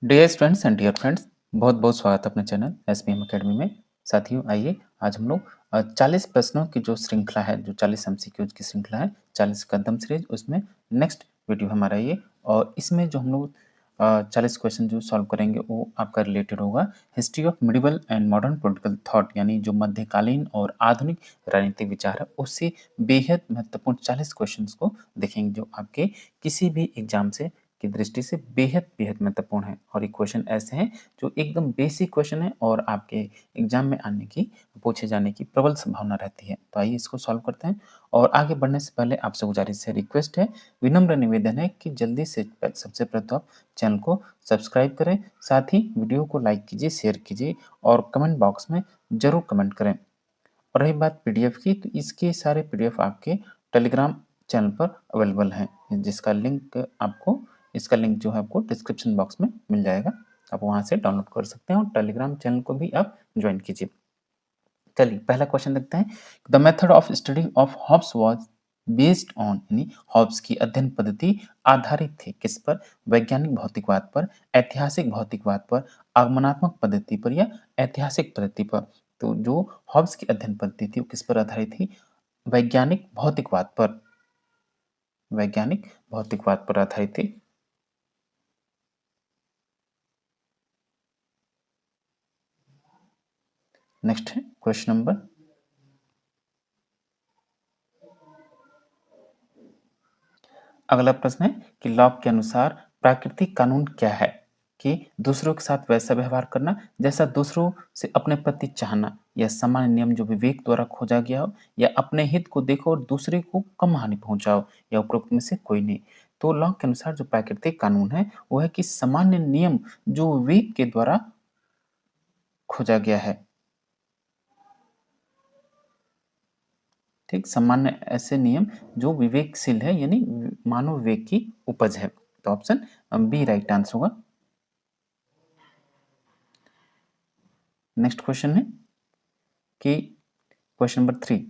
Dear students and dear friends, बहुत बहुत स्वागत है अपने चैनल एसपीएम एकेडमी में। साथियों, आइए आज हम लोग 40 प्रश्नों की जो श्रृंखला है, जो 40 एमसीक्यूज की श्रृंखला है, 40 कदम सीरीज, उसमें नेक्स्ट वीडियो हमारा ये। और इसमें जो हम लोग 40 क्वेश्चन जो सॉल्व करेंगे वो आपका रिलेटेड होगा history of medieval and modern political thought, यानी जो मध्यकालीन और आधुनिक राजनीतिक विचार है उससे बेहद महत्वपूर्ण 40 क्वेश्चन को देखेंगे, जो आपके किसी भी एग्जाम से की दृष्टि से बेहद बेहद महत्वपूर्ण है। और ये क्वेश्चन ऐसे हैं जो एकदम बेसिक क्वेश्चन है और आपके एग्जाम में आने की, पूछे जाने की प्रबल संभावना रहती है। तो आइए इसको सॉल्व करते हैं। और आगे बढ़ने से पहले आपसे गुजारिश है, रिक्वेस्ट है, विनम्र निवेदन है कि जल्दी से सबसे पहले तो आप चैनल को सब्सक्राइब करें, साथ ही वीडियो को लाइक कीजिए, शेयर कीजिए और कमेंट बॉक्स में जरूर कमेंट करें। और रही बात पीडीएफ की, तो इसके सारे पीडीएफ आपके टेलीग्राम चैनल पर अवेलेबल हैं, जिसका लिंक आपको, इसका लिंक जो है आपको डिस्क्रिप्शन बॉक्स में मिल जाएगा। आप वहां से डाउनलोड कर सकते हैं और टेलीग्राम चैनल को भी आप ज्वाइन कीजिए। चलिए पहला क्वेश्चन देखते हैं। The method of study of Hobbes was based on, यानी हॉब्स की अध्ययन पद्धति आधारित थी किस पर? वैज्ञानिक भौतिकवाद पर, ऐतिहासिक भौतिकवाद पर, आगमनात्मक पद्धति पर या ऐतिहासिक पद्धति पर? तो जो हॉब्स की अध्ययन पद्धति थी वो किस पर आधारित थी? वैज्ञानिक भौतिकवाद पर, वैज्ञानिक भौतिकवाद पर आधारित थी। नेक्स्ट है क्वेश्चन नंबर, अगला प्रश्न है कि लॉक के अनुसार प्राकृतिक कानून क्या है? कि दूसरों के साथ वैसा व्यवहार करना जैसा दूसरों से अपने प्रति चाहना, या सामान्य नियम जो विवेक द्वारा खोजा गया हो, या अपने हित को देखो और दूसरे को कम हानि पहुंचाओ, या उपरोक्त में से कोई नहीं। तो लॉक के अनुसार जो प्राकृतिक कानून है वो है कि सामान्य नियम जो विवेक के द्वारा खोजा गया है। ठीक, सामान्य ऐसे नियम जो विवेकशील है, यानी मानव विवेक की उपज है। तो ऑप्शन बी राइट आंसर होगा। नेक्स्ट क्वेश्चन है कि क्वेश्चन नंबर 3,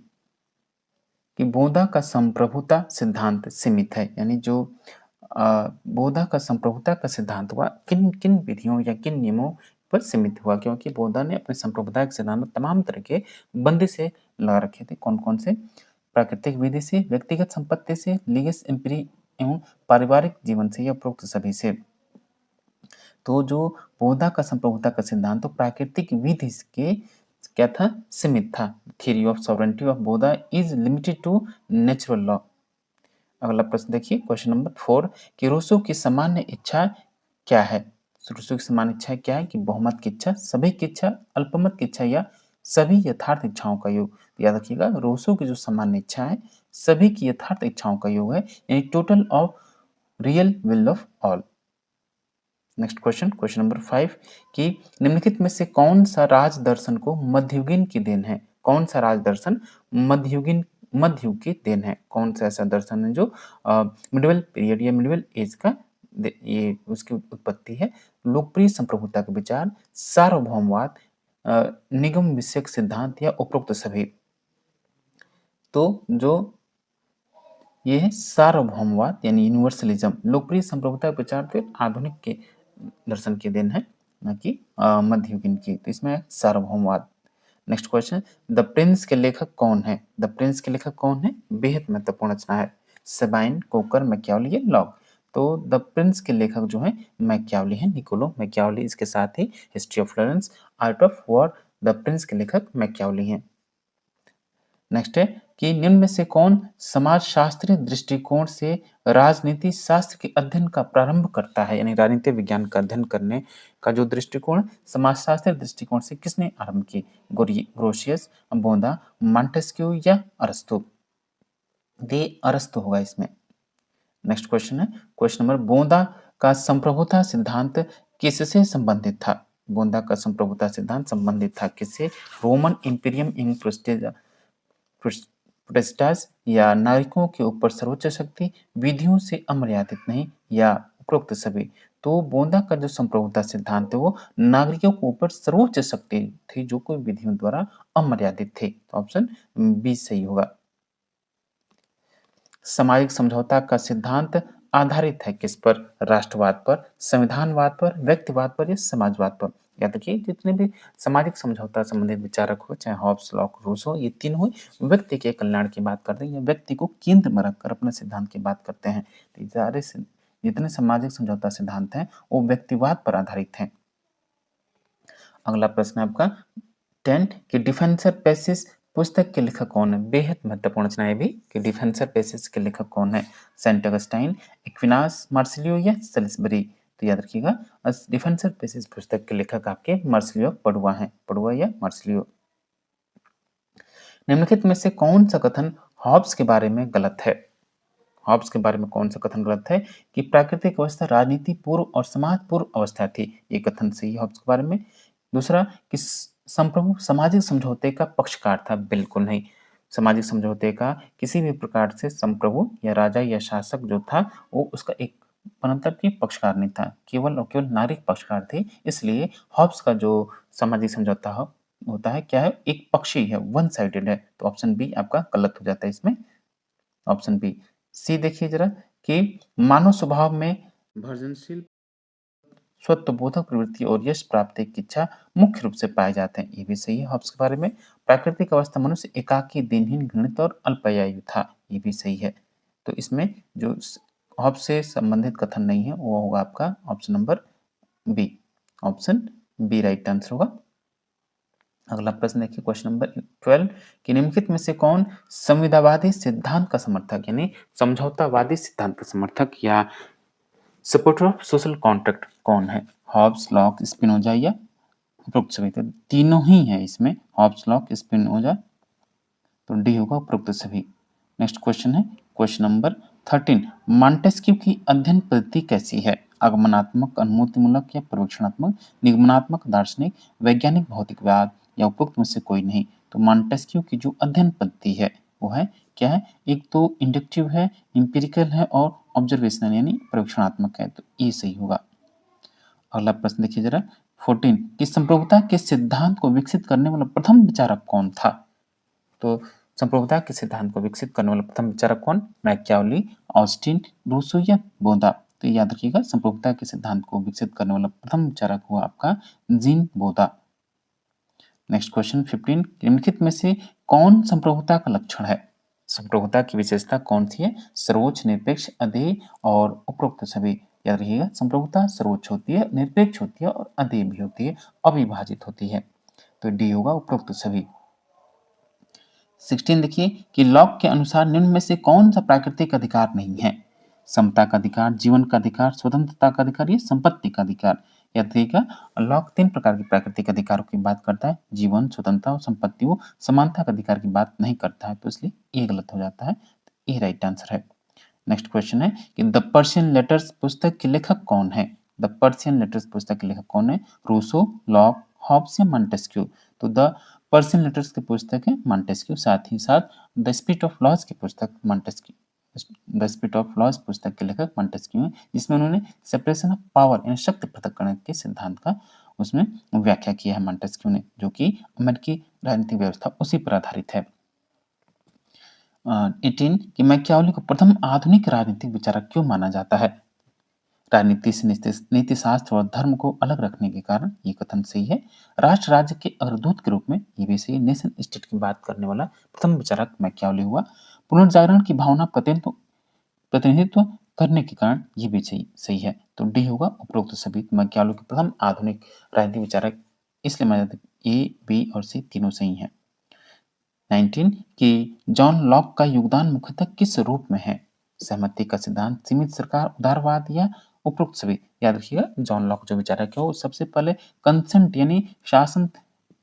कि बोधा का संप्रभुता सिद्धांत सीमित है, यानी जो बोधा का संप्रभुता का सिद्धांत हुआ किन किन विधियों या किन नियमों पर सीमित हुआ? क्योंकि बोधा ने अपने संप्रभुता के सिद्धांत में तमाम तरह के बंदी से लगा रखे थे। कौन कौन से? प्राकृतिक विधि से, व्यक्तिगत संपत्ति से, लीगस इम्परी एवं पारिवारिक जीवन से, या उपरोक्त सभी से। तो जो बोधा का संप्रभुता का सिद्धांत तो प्राकृतिक विधि के क्या था? सीमित था। Theory of sovereignty of Bodin is limited to natural law. अगला प्रश्न देखिए, क्वेश्चन नंबर 4, कि रूसो की सामान्य इच्छा क्या है? रूसो की सामान्य इच्छा क्या है? कि बहुमत की इच्छा, सभी की इच्छा, अल्पमत की इच्छा, या सभी यथार्थ इच्छाओं का योग। तो याद रखिएगा, रूसो की जो सामान्य इच्छा है सभी की यथार्थ इच्छाओं का योग है, यानी total of real will of all. Next question, question number 5, कि निम्नलिखित में से कौन सा राज दर्शन को मध्ययुगीन की देन है? कौन सा राज दर्शन मध्ययुग की देन है? कौन सा ऐसा दर्शन है जो मिडिवल पीरियड या मिडिवल एज का ये उसकी उत्पत्ति है? लोकप्रिय संप्रभुता का विचार, सार्वभौमवाद, निगम विषयक सिद्धांत, या उपरोक्त सभी? तो जो ये है सार्वभौमवाद, यानी यूनिवर्सलिज्म, लोकप्रिय संप्रभुता का विचार फिर आधुनिक के दर्शन की देन है, न कि मध्ययुगीन की। तो इसमें है सार्वभौमवाद। नेक्स्ट क्वेश्चन, द प्रिंस के लेखक कौन है? द प्रिंस के लेखक कौन है? बेहद महत्वपूर्ण रचना है। सेबाइन, कोकर, मैकियावली या लॉक? तो द प्रिंस के लेखक जो है मैकियावली है, निकोलो मैकियावली। इसके साथ ही history of Florence, art of war, the prince के लेखक मैकियावली हैं। नेक्स्ट है कि निम्न में से कौन समाजशास्त्रीय दृष्टिकोण से राजनीति शास्त्र के अध्ययन का प्रारंभ करता है? यानी राजनीति विज्ञान का अध्ययन करने का जो दृष्टिकोण समाजशास्त्रीय दृष्टिकोण से किसने आरंभ की? ग्रोशियस, बोधा, मॉन्टेस्क्यू या अरस्तु? दे अरस्तु होगा इसमें। नेक्स्ट क्वेश्चन है क्वेश्चन नंबर, बोधा का संप्रभुता सिद्धांत किससे संबंधित था? बोधा का संप्रभुता सिद्धांत संबंधित था किससे? रोमन इंपीरियम इन प्रोटेस्टास, या नागरिकों के ऊपर सर्वोच्च शक्ति, विधियों से अमर्यादित नहीं, या उपरोक्त सभी? तो बोधा का जो संप्रभुता सिद्धांत है वो नागरिकों के ऊपर सर्वोच्च शक्ति थी, जो कोई विधियों द्वारा अमर्यादित थे। तो ऑप्शन बी सही होगा। सामाजिक समझौता का सिद्धांत आधारित है किस पर? राष्ट्रवाद पर, संविधानवाद पर, व्यक्तिवाद पर या समाजवाद पर? याद रखिए जितने भी सामाजिक समझौता संबंधित विचारक हो, चाहे हॉब्स, लॉक, रूसो, ये तीनों व्यक्ति के कल्याण की बात करते हैं या व्यक्ति को केंद्र में रखकर अपने सिद्धांत की बात करते हैं। तो जितने सामाजिक समझौता सिद्धांत हैं वो व्यक्तिवाद पर आधारित हैं। अगला प्रश्न आपका 10 कि डिफेंसर पेसिस पुस्तक के लेखक कौन है? बेहद महत्वपूर्ण रचना है भी कि डिफेंसर पेसिस के लेखक कौन है? सेंट अगस्टाइन, एक्विनास, मार्सिलियो या सेलिसबरी? तो याद रखिएगा डिफेंसर पेसिस पुस्तक के लेखक आपके मार्सिलियो पडुआ हैं, पडुआ या मार्सिलियो। निम्नलिखित में से कौन सा कथन हॉब्स के बारे में गलत है? हॉब्स के बारे में कौन सा कथन गलत है? कि प्राकृतिक अवस्था राजनीति पूर्व और समाज पूर्व अवस्था थी, ये कथन सही है हॉब्स के बारे में। दूसरा कि संप्रभु सामाजिक समझौते का पक्षकार था, बिल्कुल नहीं। सामाजिक समझौते का किसी भी प्रकार से संप्रभु या राजा या शासक जो था वो उसका एक पनांतर की पक्षकार नहीं था, केवल और केवल नागरिक पक्षकार थे। इसलिए हॉब्स का जो सामाजिक समझौता होता है क्या है? एक पक्षी है, वन साइडेड है। तो ऑप्शन बी आपका गलत हो जाता है इसमें, ऑप्शन बी। सी देखिए जरा कि मानव स्वभाव में भर्जनशील स्वत्वबोधक प्रवृत्ति और यश प्राप्ति की इच्छा मुख्य रूप से पाए जाते हैं, ये भी सही है हॉब्स के बारे में। प्राकृतिक अवस्था मनुष्य एकाकी, दिनहीन, घृणित और अल्पायु था, ये भी सही है। तो इसमें जो हॉब्स से संबंधित कथन नहीं है वो होगा आपका option number b, option b right answer होगा। अगला प्रश्न देखिए क्वेश्चन नंबर 12 कि निम्नलिखित में से कौन संविदावादी सिद्धांत का समर्थक यानी समझौतावादी सिद्धांत का समर्थक या सपोर्टर ऑफ सोशल कॉन्ट्रैक्ट कौन है? हॉब्स, लॉक, स्पिनोजा या उपरोक्त सभी? तो तीनों ही है इसमें, हॉब्स, लॉक, स्पिनोजा, तो डी होगा उपरोक्त सभी। नेक्स्ट क्वेश्चन है क्वेश्चन नंबर 13 मॉन्टेस्क्यू की अध्ययन पद्धति कैसी है? आगमनात्मक, अनुमतिमूलक या पर्यवेक्षणात्मक, निगमनात्मक, दार्शनिक, वैज्ञानिक, भौतिकवाद या उपरोक्त में से कोई नहीं? तो मॉन्टेस्क्यू की जो अध्ययन पद्धति है वो है क्या है? एक तो इंडक्टिव है, इंपिरिकल है और ऑब्जर्वेशनल यानी पर्यवेक्षणात्मक है, तो ये सही होगा। अगला प्रश्न देखिए जरा 14 कि संप्रभुता के सिद्धांत को विकसित करने वाला प्रथम विचारक कौन था? तो संप्रभुता के सिद्धांत को विकसित करने वाला प्रथम विचारक कौन? मैकियावेली, ऑस्टिन, रूसो या बोदा? तो याद रखिएगा संप्रभुता के सिद्धांत को विकसित करने वाला प्रथम विचारक हुआ आपका जीन बोदा। नेक्स्ट क्वेश्चन 15 निम्नलिखित में से कौन संप्रभुता का लक्षण है? संप्रभुता की विशेषता कौन सी है? सर्वोच्च, निरपेक्ष, अधेय और उपरोक्त सभी? याद रखिएगा संप्रभुता सर्वोच्च होती है, निरपेक्ष होती है और अधेय भी होती है, अविभाजित होती है, तो डी होगा उपरोक्त सभी। 16 देखिए कि लॉक के अनुसार निम्न में से कौन सा प्राकृतिक अधिकार नहीं है? समता का अधिकार, जीवन का अधिकार, स्वतंत्रता का अधिकार या संपत्ति का अधिकार? याद रखिएगा लॉक 3 प्रकार के प्राकृतिक अधिकारों की बात करता है, जीवन, स्वतंत्रता और संपत्ति। वो समानता का अधिकार की बात नहीं करता है, तो इसलिए ये गलत हो जाता है, ये राइट आंसर है। नेक्स्ट क्वेश्चन है कि द पर्शियन लेटर्स पुस्तक के लेखक कौन है? द पर्शियन लेटर्स पुस्तक के लेखक कौन है? रूसो, लॉक, हॉब्स या मॉन्टेस्क्यू? तो द पर्शियन लेटर्स की पुस्तक है मॉन्टेस्क्यू, साथ ही साथ द स्पिरिट ऑफ लॉज की पुस्तक Montesquieu, the spirit of laws पुस्तक के लेखक मॉन्टेस्क्यू हैं, जिसमें उन्होंने सेपरेशन ऑफ पावर यानी शक्ति पृथक्करण के सिद्धांत का उसमें व्याख्या किया है मॉन्टेस्क्यू ने, जो कि अमेरिकी राजनीतिक व्यवस्था उसी पर आधारित है। 18 कि मैकियावेली को प्रथम आधुनिक राजनीतिक विचारक क्यों माना जाता है? राजनीति से नीति शास्त्र और धर्म को अलग रखने के कारण ये कथन सही है। राष्ट्र राज्य के अग्रदूत के रूप में ये भी सही, नेशन स्टेट की बात करने वाला प्रथम विचारक मैकियावेली हुआ। पुनर्जागरण की भावना प्रतिनिधित्व करने के कारण ये भी सही है, तो डी होगा उपरोक्त सभी। मैकियावेली के प्रथम आधुनिक राजनीतिक विचारक इसलिए माना जाता है, ए, बी और सी तीनों सही हैं। 19 कि जॉन लॉक का योगदान मुख्यतः किस रूप में है? सहमति का सिद्धांत, सीमित सरकार, उदारवाद या उपरोक्त सभी? याद रखिएगा जॉन लॉक जो विचारक है वो सबसे पहले कंसेंट यानी शासन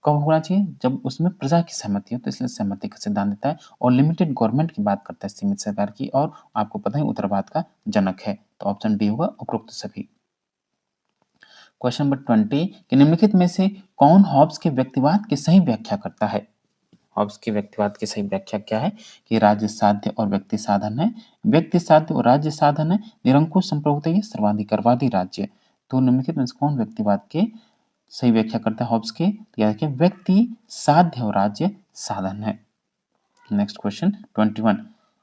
कब होना चाहिए? जब उसमें प्रजा की सहमति हो, तो इसलिए सहमति का सिद्धांत देता है और लिमिटेड गवर्नमेंट की बात करता है, सीमित सरकार की, और आपको पता है उदारवाद का जनक है, तो ऑप्शन डी होगा उपरोक्त सभी। क्वेश्चन नंबर 20 कि निम्नलिखित में से कौन हॉब्स के व्यक्तिवाद की सही व्याख्या करता है? हॉब्स की व्यक्तिवाद की सही व्याख्या क्या है? कि राज्य साध्य और व्यक्ति साधन है, व्यक्ति साध्य और राज्य साधन है, निरंकुश संप्रभुता या सर्वाधिकारवादी राज्य। तो निम्नलिखित में से कौन व्यक्तिवाद के सही व्याख्या करता है हॉब्स के? याद रखिए व्यक्ति साध्य और राज्य साधन है। नेक्स्ट क्वेश्चन 21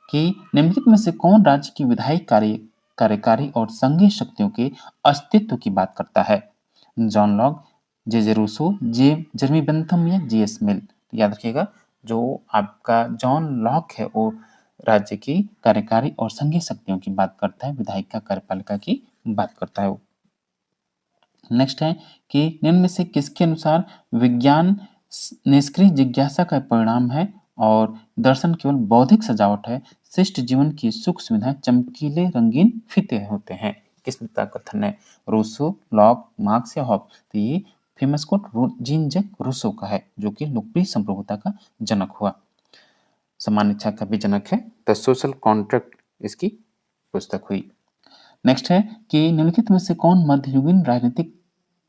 कि निम्नलिखित में से कौन राज्य की विधायी कार्यकारी और संघीय शक्तियों के अस्तित्व की बात करता है। जॉन लॉक, जे रूसो, जेरमी बेंथम या जीएस मिल। तो याद रखिएगा, जो आपका जॉन लॉक है वो राज्य की कार्यकारी और संघीय शक्तियों की बात करता है, विधायिका कार्यपालिका की बात करता है वो। नेक्स्ट है कि निम्न में से किसके अनुसार विज्ञान निष्क्रिय जिज्ञासा का परिणाम है और दर्शन केवल बौद्धिक सजावट है। शिष्ट जीवन की सुख सुविधाएं चमकीले रंगीन फीते होते हैं। किस नेता का कथन है? रूसो, लॉक, मार्क्स या हॉब्स? तो ये famous quote Jean Jacques Rousseau का है, जो कि लोकप्रिय संप्रभुता का जनक हुआ। समान इच्छा का भी जनक है। द सोशल कॉन्ट्रैक्ट इसकी पुस्तक हुई। नेक्स्ट है कि निम्नलिखित में से कौन मध्ययुगीन राजनीतिक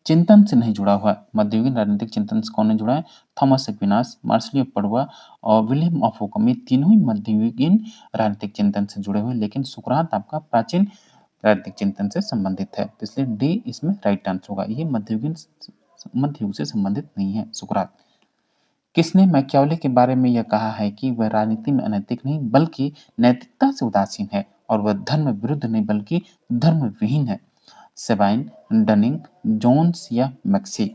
चिंतन से नहीं जुड़ा हुआ है? मध्ययुगीन राजनीतिक चिंतन से कौन नहीं जुड़ा है? थॉमस एक्विनास, मार्सिलियो पडुआ और विलियम ऑफ ओकम। ये तीनों ही मध्ययुगीन राजनीतिक चिंतन से जुड़े हुए हैं, लेकिन सुकरात आपका प्राचीन राजनीतिक चिंतन से संबंधित है, तो इसलिए डी इसमें राइट आंसर होगा। ये मध्य युग से संबंधित नहीं है सुकरात। किसने मैकियावेली के बारे में यह कहा है कि वह राजनीति में अनैतिक नहीं बल्कि नैतिकता से उदासीन है और वह धर्म विरुद्ध नहीं बल्कि धर्म विहीन है? सेबाइन, डनिंग, जोन्स या मैक्सी?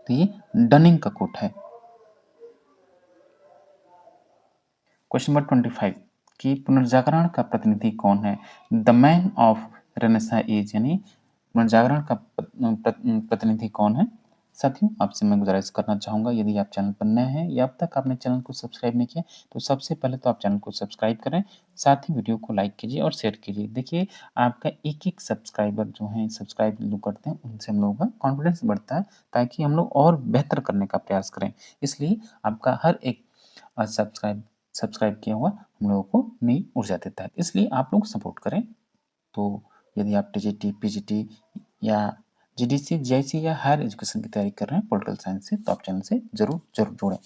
तो ये डनिंग का कोट है। क्वेश्चन नंबर 25 कि पुनर्जागरण का प्रतिनिधि कौन है? The man of Renaissance age, यानी पुनर्जागरण का प्रतिनिधि कौन है? साथियों, आपसे मैं गुजारिश करना चाहूँगा, यदि आप चैनल पर नए हैं या अब तक आपने चैनल को सब्सक्राइब नहीं किया तो सबसे पहले तो आप चैनल को सब्सक्राइब करें, साथ ही वीडियो को लाइक कीजिए और शेयर कीजिए। देखिए, आपका एक-एक सब्सक्राइबर जो हैं, सब्सक्राइब लोग करते हैं, उनसे हम लोगों का कॉन्फिडेंस बढ़ता है ताकि हम लोग और बेहतर करने का प्रयास करें। इसलिए आपका हर एक सब्सक्राइब सब्सक्राइब किया हुआ हम लोगों को नई ऊर्जा देता है, इसलिए आप लोग सपोर्ट करें। तो यदि आप टीजीटी, पीजीटी या जीडीसी, जीआईसी या हायर एजुकेशन की तैयारी कर रहे हैं पॉलिटिकल साइंस से, तो आप चैनल से जरूर जरूर जुड़ें।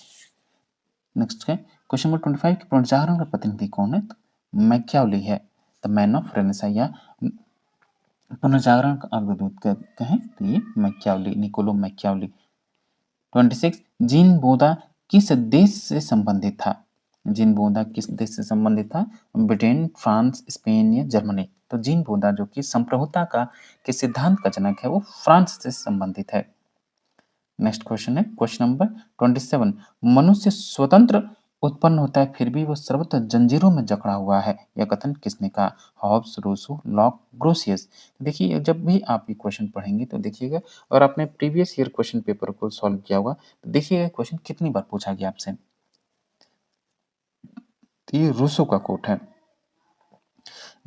नेक्स्ट है क्वेश्चन नंबर 25 कि पुनर्जागरण का प्रतिनिधि कौन है? तो मैकियावेली है, द मैन ऑफ रेनेसां, या पुनर्जागरण का अग्रदूत कहें तो ये मैकियावेली, निकोलो मैकियावेली। 26 जीन बोधा किस देश से संबंधित था? जीन बोधा किस देश से संबंधित था? ब्रिटेन, फ्रांस, स्पेन या जर्मनी? तो जीन बोधा जो कि संप्रभुता का के सिद्धांत का जनक है, वो फ्रांस से संबंधित है। नेक्स्ट क्वेश्चन है क्वेश्चन नंबर 27 मनुष्य स्वतंत्र उत्पन्न होता है फिर भी वो सर्वत्र जंजीरों में जकड़ा हुआ है, यह कथन किसने कहा? Hobbes, Rousseau, Locke, Grotius? देखिए, जब भी आप ये क्वेश्चन पढ़ेंगे तो देखिएगा, और आपने प्रीवियस ईयर क्वेश्चन पेपर को सॉल्व किया होगा तो देखिएगा क्वेश्चन कितनी बार पूछा गया आपसे। तो ये रूसो का कोट है।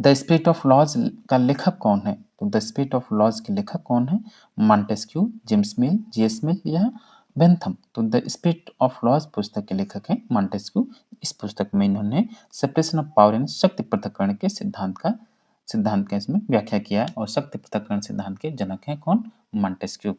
द स्पिरिट ऑफ लॉज का लेखक कौन है? तो द स्पिरिट ऑफ लॉज के लेखक कौन है? मॉन्टेस्क्यू, जेम्स मिल, जीएस मिल या बेंथम? तो द स्पिरिट ऑफ लॉज पुस्तक के लेखक हैं मॉन्टेस्क्यू। इस पुस्तक में इन्होंने सेपरेशन ऑफ पावर यानी शक्ति पृथक्करण के सिद्धांत का इसमें व्याख्या किया है, और शक्ति पृथक्करण सिद्धांत के जनक हैं कौन? मॉन्टेस्क्यू।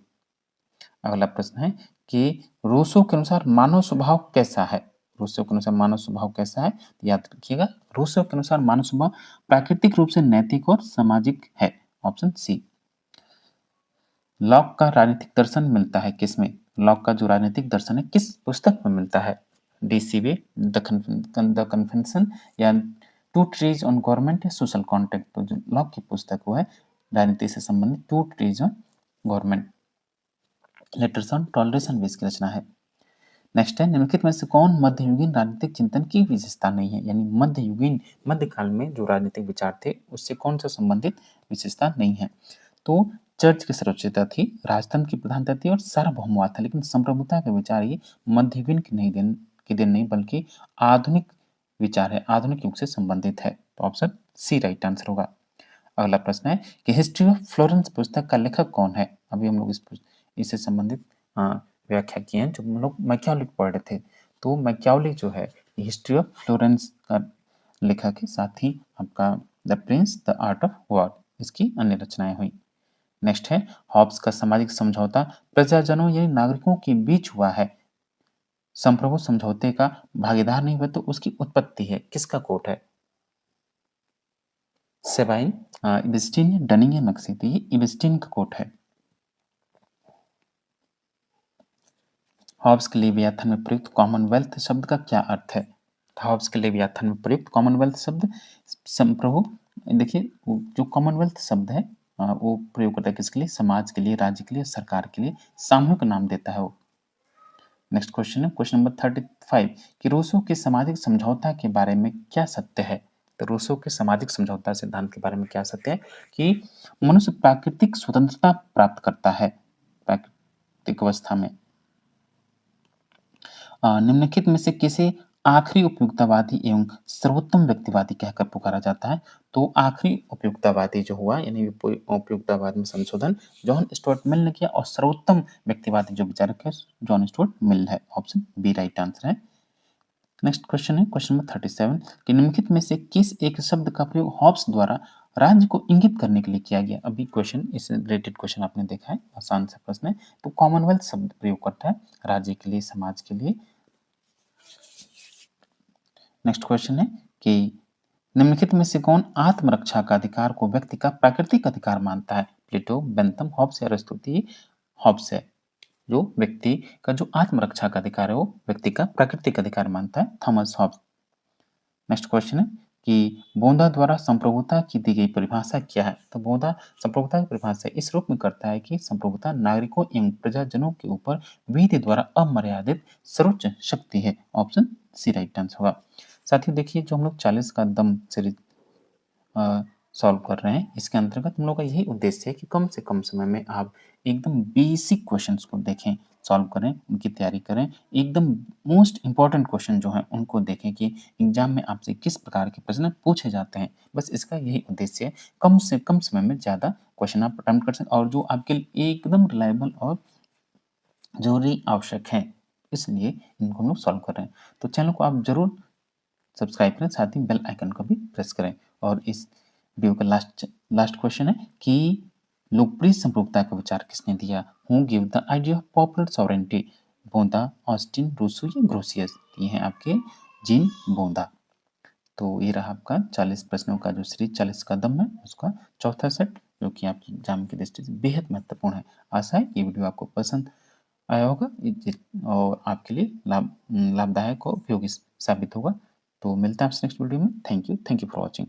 अगला प्रश्न है कि रूसो के अनुसार मानव स्वभाव कैसा है? रूसो के अनुसार मानव स्वभाव कैसा है? तो याद रखिएगा, रूसो के अनुसार मानव स्वभाव प्राकृतिक रूप से नैतिक और सामाजिक है, ऑप्शन सी। लॉक का राजनीतिक दर्शन मिलता है किसमें? लॉक का जो राजनीतिक दर्शन है किस पुस्तक में मिलता है? डीसीवे, द कन्वेंशन या टू ट्रीज ऑन गवर्नमेंट या सोशल कॉन्ट्रैक्ट? तो जो लॉक की पुस्तक वो है राजनीति से संबंधित two treatises on government. Letters on toleration भी इसकी रचना है। नेक्स्ट है निम्नलिखित में से कौन मध्ययुगीन राजनीतिक चिंतन की विशेषता नहीं है? यानी मध्ययुगीन मध्यकाल में जो राजनीतिक विचार थे उससे कौन सा संबंधित विशेषता नहीं है? तो चर्च की सर्वोच्चता थी, राजतंत्र की प्रधानता थी और सार्वभौमवाद था, लेकिन संप्रभुता के विचार ये मध्ययुगीन की देन नहीं बल्कि आधुनिक विचार है, आधुनिक युग से संबंधित है। तो ऑप्शन सी राइट आंसर होगा। अगला प्रश्न है कि हिस्ट्री ऑफ फ्लोरेंस पुस्तक का लेखक कौन है? अभी हम लोग इससे संबंधित व्याख्या किए हैं जब हम लोग मैकियावेली पढ़ रहे थे। तो मैकियावेली जो है हिस्ट्री ऑफ फ्लोरेंस का लेखक है, साथ ही आपका the Prince, the art of war, इसकी अन्य रचनाएं हुई। नेक्स्ट है हॉब्स का सामाजिक समझौता प्रजाजनों यानी नागरिकों के बीच हुआ है, संप्रभु समझौते का भागीदार नहीं हुआ तो उसकी उत्पत्ति है, किसका कोट है? सेबाइन, इबस्टीन या डनिंग या मैक्सी? तो ये इबस्टीन का कोट है। हॉब्स के लेवियाथन में प्रयुक्त कॉमनवेल्थ शब्द का क्या अर्थ है? हॉब्स के लेवियाथन में प्रयुक्त कॉमनवेल्थ शब्द संप्रभु। देखिए जो कॉमनवेल्थ शब्द है वो प्रयोग करता है किसके लिए? समाज के लिए, राज्य के लिए, सरकार के लिए, सामूहिक नाम देता है वो। नेक्स्ट क्वेश्चन है क्वेश्चन नंबर 35 कि रूसो के सामाजिक समझौता के बारे में क्या सत्य है? तो रूसो के सामाजिक समझौता सिद्धांत के बारे में क्या सत्य है कि मनुष्य प्राकृतिक स्वतंत्रता प्राप्त करता है प्राकृतिक अवस्था में। निम्नलिखित में से किसे आखिरी उपयुक्तवादी एवं सर्वोत्तम व्यक्तिवादी कहकर पुकारा जाता है? तो आखिरी उपयुक्तवादी जो हुआ यानी उपयुक्तवाद में संशोधन जॉन स्टुअर्ट मिल ने किया और सर्वोत्तम व्यक्तिवादी जो विचारक है जॉन स्टुअर्ट मिल है। ऑप्शन बी राइट आंसर है। नेक्स्ट क्वेश्चन है क्वेश्चन नंबर 37 कि निम्नलिखित में से किस एक शब्द का प्रयोग हॉब्स द्वारा राज्य को इंगित करने के लिए किया गया? अभी क्वेश्चन इससे रिलेटेड क्वेश्चन आपने देखा है, आसान सा प्रश्न है। तो कॉमनवेल्थ शब्द प्रयोग करता है राज्य के लिए, समाज के लिए। नेक्स्ट क्वेश्चन है कि निम्नलिखित में से कौन आत्मरक्षा का अधिकार को व्यक्ति का प्राकृतिक अधिकार मानता है? प्लेटो, बेंथम, हॉब्स या अरिस्टोटल? हॉब्स है जो व्यक्ति का जो आत्मरक्षा का अधिकार है वो व्यक्ति का प्राकृतिक अधिकार मानता है, थॉमस हॉब्स। नेक्स्ट क्वेश्चन है कि बोंदा द्वारा संप्रभुता की दी गई परिभाषा क्या है? तो बोंदा संप्रभुता की परिभाषा इस रूप में करता है कि संप्रभुता नागरिकों एवं प्रजाजनों के ऊपर विधि द्वारा अमर्यादित सर्वोच्च शक्ति है। ऑप्शन सी राइट आंसर होगा। साथियों देखिए जो हम लोग 40 का दम सीरीज सॉल्व कर रहे हैं इसके अंतर्गत हम लोग का यही उद्देश्य है कि कम से कम समय में आप एकदम बेसिक क्वेश्चंस को देखें, सॉल्व करें, उनकी तैयारी करें। एकदम मोस्ट इंपॉर्टेंट क्वेश्चन जो हैं उनको देखें कि एग्जाम में आपसे किस प्रकार के प्रश्न पूछे जाते हैं। बस इसका यही उद्देश्य है, कम से कम समय में ज़्यादा क्वेश्चन आप अटेम्प्ट कर सकें और जो आपके लिए एकदम रिलायबल और ज़रूरी आवश्यक है, इसलिए इनको हम लोग सॉल्व कर रहे हैं। तो चैनल को आप ज़रूर सब्सक्राइब करें, साथ ही बेल आइकन को भी प्रेस करें। और इस वीडियो का लास्ट क्वेश्चन है कि लोकप्रिय संप्रभुता का विचार किसने दिया? Who give the idea of popular sovereignty? बोंदा, ऑस्टिन, रूसो या ग्रोसियस? ये हैं आपके जीन बोंदा। तो ये रहा आपका 40 प्रश्नों का जो सीरीज 40 का दम है उसका चौथा सेट जो कि आपकी एग्जाम की दृष्टि से बेहद महत्वपूर्ण है। आशा है ये वीडियो आपको पसंद आया होगा और आपके लिए लाभदायक और उपयोगी साबित होगा। तो मिलते हैं आपसे नेक्स्ट वीडियो में। Thank you for watching.